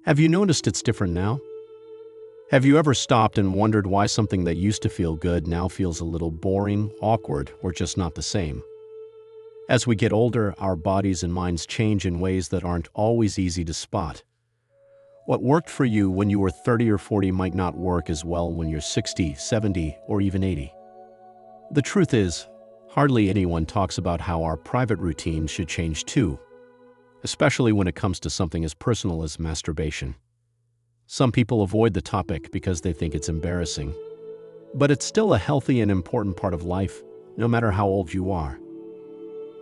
Have you noticed it's different now? Have you ever stopped and wondered why something that used to feel good now feels a little boring, awkward, or just not the same? As we get older, our bodies and minds change in ways that aren't always easy to spot. What worked for you when you were 30 or 40 might not work as well when you're 60, 70, or even 80. The truth is, hardly anyone talks about how our private routines should change too, especially when it comes to something as personal as masturbation. Some people avoid the topic because they think it's embarrassing. But it's still a healthy and important part of life, no matter how old you are.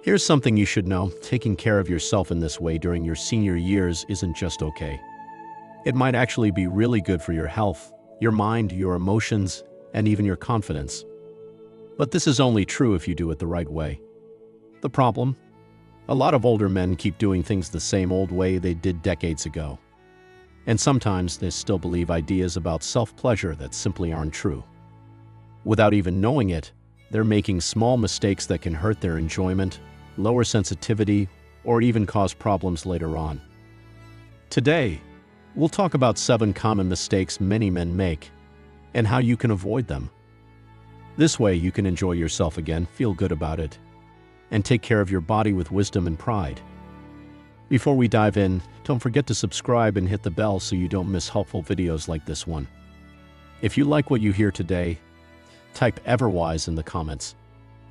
Here's something you should know: taking care of yourself in this way during your senior years isn't just okay. It might actually be really good for your health, your mind, your emotions, and even your confidence. But this is only true if you do it the right way. The problem? A lot of older men keep doing things the same old way they did decades ago. And sometimes they still believe ideas about self-pleasure that simply aren't true. Without even knowing it, they're making small mistakes that can hurt their enjoyment, lower sensitivity, or even cause problems later on. Today, we'll talk about 7 common mistakes many men make and how you can avoid them. This way you can enjoy yourself again, feel good about it, and take care of your body with wisdom and pride. Before we dive in, don't forget to subscribe and hit the bell so you don't miss helpful videos like this one. If you like what you hear today, type EverWise in the comments.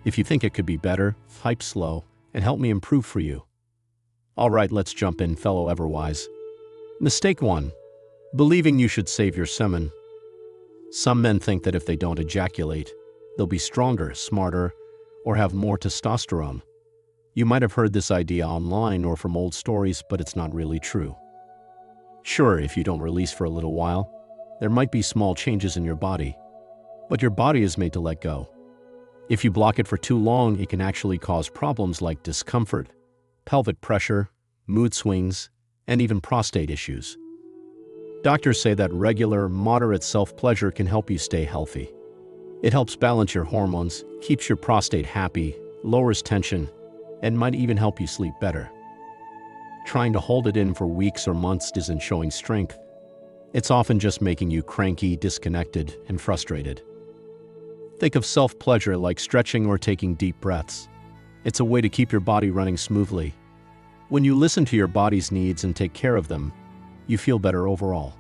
If you think it could be better, type slow and help me improve for you. Alright, let's jump in, fellow EverWise. Mistake 1. Believing you should save your semen. Some men think that if they don't ejaculate, they'll be stronger, smarter, or have more testosterone. You might have heard this idea online or from old stories, but it's not really true. Sure, if you don't release for a little while, there might be small changes in your body, but your body is made to let go. If you block it for too long, it can actually cause problems like discomfort, pelvic pressure, mood swings, and even prostate issues. Doctors say that regular, moderate self-pleasure can help you stay healthy. It helps balance your hormones, keeps your prostate happy, lowers tension, and might even help you sleep better. Trying to hold it in for weeks or months isn't showing strength. It's often just making you cranky, disconnected, and frustrated. Think of self-pleasure like stretching or taking deep breaths. It's a way to keep your body running smoothly. When you listen to your body's needs and take care of them, you feel better overall.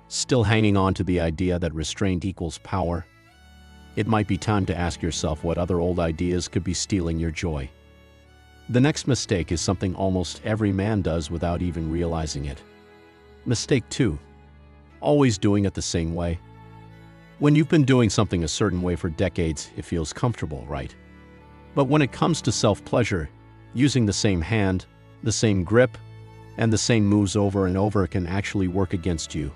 Still hanging on to the idea that restraint equals power? It might be time to ask yourself what other old ideas could be stealing your joy. The next mistake is something almost every man does without even realizing it. Mistake 2. Always doing it the same way. When you've been doing something a certain way for decades, it feels comfortable, right? But when it comes to self-pleasure, using the same hand, the same grip, and the same moves over and over can actually work against you.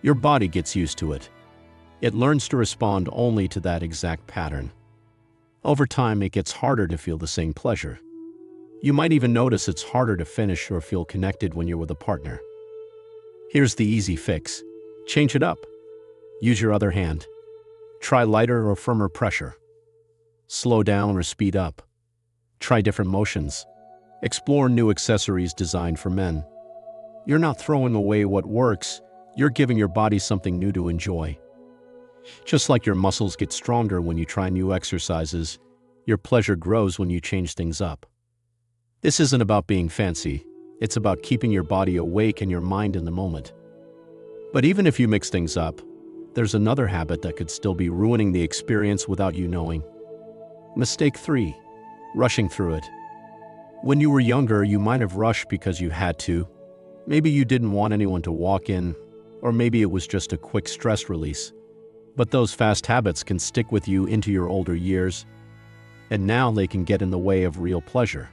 Your body gets used to it. It learns to respond only to that exact pattern. Over time, it gets harder to feel the same pleasure. You might even notice it's harder to finish or feel connected when you're with a partner. Here's the easy fix. Change it up. Use your other hand. Try lighter or firmer pressure. Slow down or speed up. Try different motions. Explore new accessories designed for men. You're not throwing away what works, you're giving your body something new to enjoy. Just like your muscles get stronger when you try new exercises, your pleasure grows when you change things up. This isn't about being fancy, it's about keeping your body awake and your mind in the moment. But even if you mix things up, there's another habit that could still be ruining the experience without you knowing. Mistake 3. Rushing through it. When you were younger, you might have rushed because you had to. Maybe you didn't want anyone to walk in, or maybe it was just a quick stress release. But those fast habits can stick with you into your older years, and now they can get in the way of real pleasure.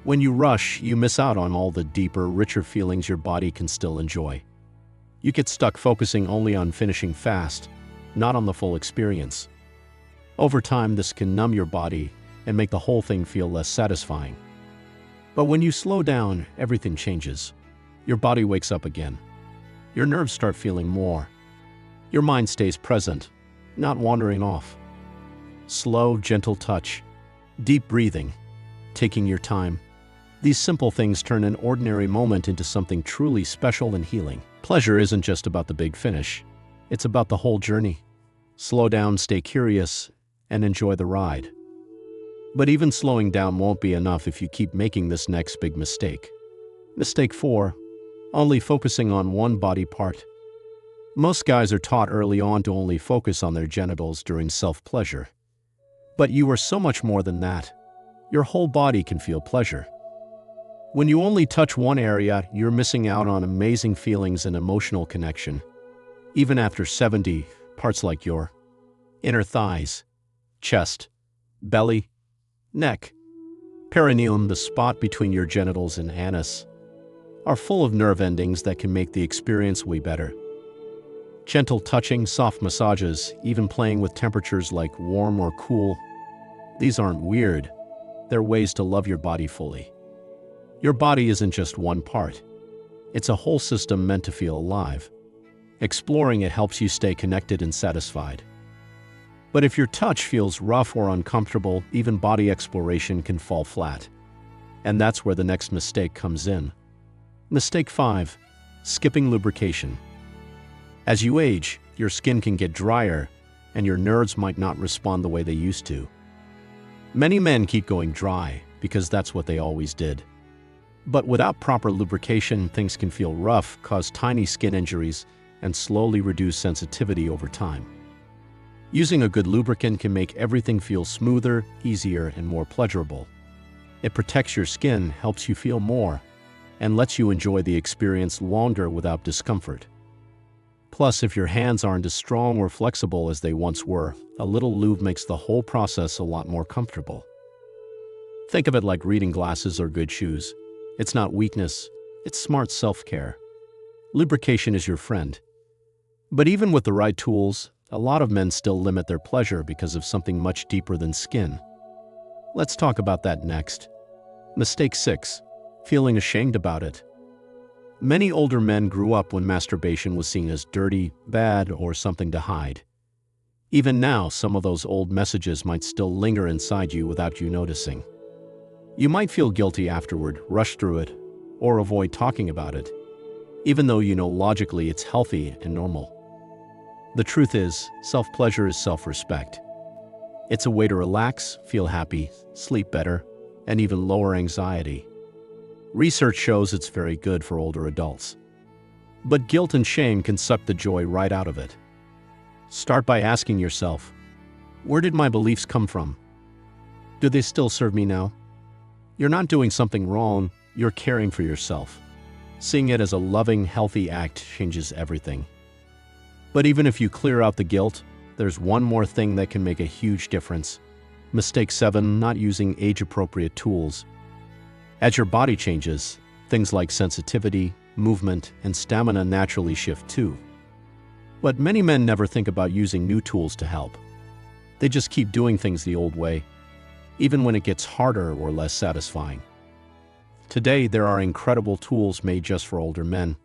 When you rush, you miss out on all the deeper, richer feelings your body can still enjoy. You get stuck focusing only on finishing fast, not on the full experience. Over time, this can numb your body and make the whole thing feel less satisfying. But when you slow down, everything changes. Your body wakes up again. Your nerves start feeling more. Your mind stays present, not wandering off. Slow, gentle touch, deep breathing, taking your time. These simple things turn an ordinary moment into something truly special and healing. Pleasure isn't just about the big finish. It's about the whole journey. Slow down, stay curious, and enjoy the ride. But even slowing down won't be enough if you keep making this next big mistake. Mistake 4. Only focusing on one body part. Most guys are taught early on to only focus on their genitals during self-pleasure. But you are so much more than that. Your whole body can feel pleasure. When you only touch one area, you're missing out on amazing feelings and emotional connection. Even after 70, parts like your inner thighs, chest, belly, neck, perineum, the spot between your genitals and anus, are full of nerve endings that can make the experience way better. Gentle touching, soft massages, even playing with temperatures like warm or cool, these aren't weird. They're ways to love your body fully. Your body isn't just one part. It's a whole system meant to feel alive. Exploring it helps you stay connected and satisfied. But if your touch feels rough or uncomfortable, even body exploration can fall flat. And that's where the next mistake comes in. Mistake 5. Skipping lubrication. As you age, your skin can get drier, and your nerves might not respond the way they used to. Many men keep going dry because that's what they always did. But without proper lubrication, things can feel rough, cause tiny skin injuries, and slowly reduce sensitivity over time. Using a good lubricant can make everything feel smoother, easier, and more pleasurable. It protects your skin, helps you feel more, and lets you enjoy the experience longer without discomfort. Plus, if your hands aren't as strong or flexible as they once were, a little lube makes the whole process a lot more comfortable. Think of it like reading glasses or good shoes. It's not weakness, it's smart self-care. Lubrication is your friend. But even with the right tools, a lot of men still limit their pleasure because of something much deeper than skin. Let's talk about that next. Mistake 6. Feeling ashamed about it. Many older men grew up when masturbation was seen as dirty, bad, or something to hide. Even now, some of those old messages might still linger inside you without you noticing. You might feel guilty afterward, rush through it, or avoid talking about it, even though you know logically it's healthy and normal. The truth is, self-pleasure is self-respect. It's a way to relax, feel happy, sleep better, and even lower anxiety. Research shows it's very good for older adults. But guilt and shame can suck the joy right out of it. Start by asking yourself, where did my beliefs come from? Do they still serve me now? You're not doing something wrong, you're caring for yourself. Seeing it as a loving, healthy act changes everything. But even if you clear out the guilt, there's one more thing that can make a huge difference. Mistake 7. Not using age-appropriate tools. As your body changes, things like sensitivity, movement, and stamina naturally shift too. But many men never think about using new tools to help. They just keep doing things the old way, even when it gets harder or less satisfying. Today, there are incredible tools made just for older men.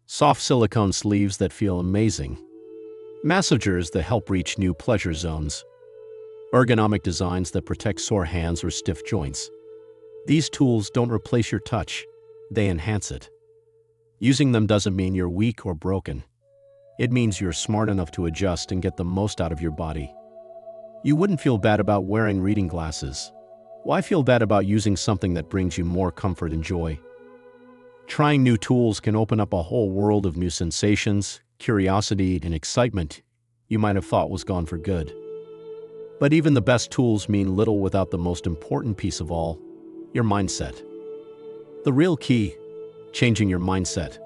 Soft silicone sleeves that feel amazing. Massagers that help reach new pleasure zones. Ergonomic designs that protect sore hands or stiff joints. These tools don't replace your touch, they enhance it. Using them doesn't mean you're weak or broken. It means you're smart enough to adjust and get the most out of your body. You wouldn't feel bad about wearing reading glasses. Why feel bad about using something that brings you more comfort and joy? Trying new tools can open up a whole world of new sensations, curiosity, and excitement you might have thought was gone for good. But even the best tools mean little without the most important piece of all, your mindset. The real key, changing your mindset.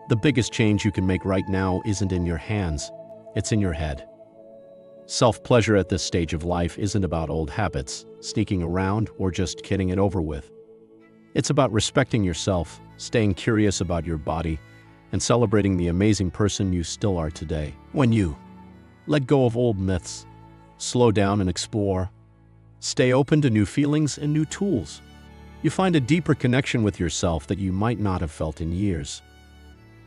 The biggest change you can make right now isn't in your hands, it's in your head. Self-pleasure at this stage of life isn't about old habits, sneaking around, or just getting it over with. It's about respecting yourself, staying curious about your body, and celebrating the amazing person you still are today. When you let go of old myths, slow down and explore, stay open to new feelings and new tools, you find a deeper connection with yourself that you might not have felt in years.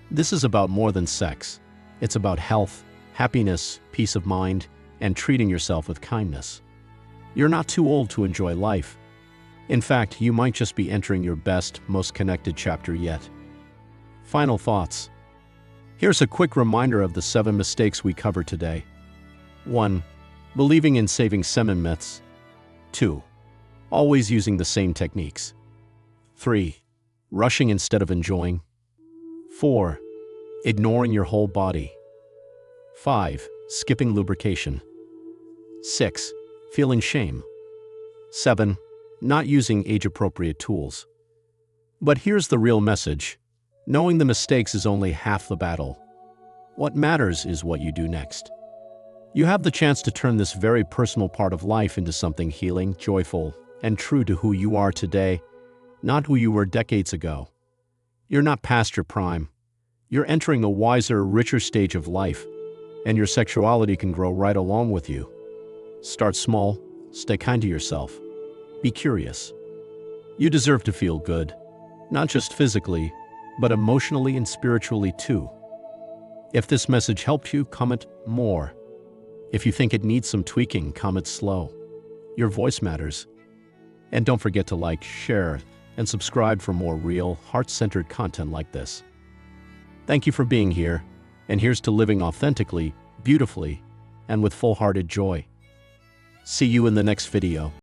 This is about more than sex. It's about health, happiness, peace of mind, and treating yourself with kindness. You're not too old to enjoy life. In fact, you might just be entering your best, most connected chapter yet. Final thoughts. Here's a quick reminder of the 7 mistakes we covered today. 1. Believing in saving semen myths. 2. Always using the same techniques. 3. Rushing instead of enjoying. 4. Ignoring your whole body. 5. Skipping lubrication. 6. Feeling shame. 7. Not using age-appropriate tools. But here's the real message. Knowing the mistakes is only half the battle. What matters is what you do next. You have the chance to turn this very personal part of life into something healing, joyful, and true to who you are today, not who you were decades ago. You're not past your prime. You're entering a wiser, richer stage of life, and your sexuality can grow right along with you. Start small, stay kind to yourself, be curious. You deserve to feel good, not just physically, but emotionally and spiritually too. If this message helped you, comment more. If you think it needs some tweaking, comment slow. Your voice matters. And don't forget to like, share, and subscribe for more real, heart-centered content like this. Thank you for being here, and here's to living authentically, beautifully, and with full-hearted joy. See you in the next video.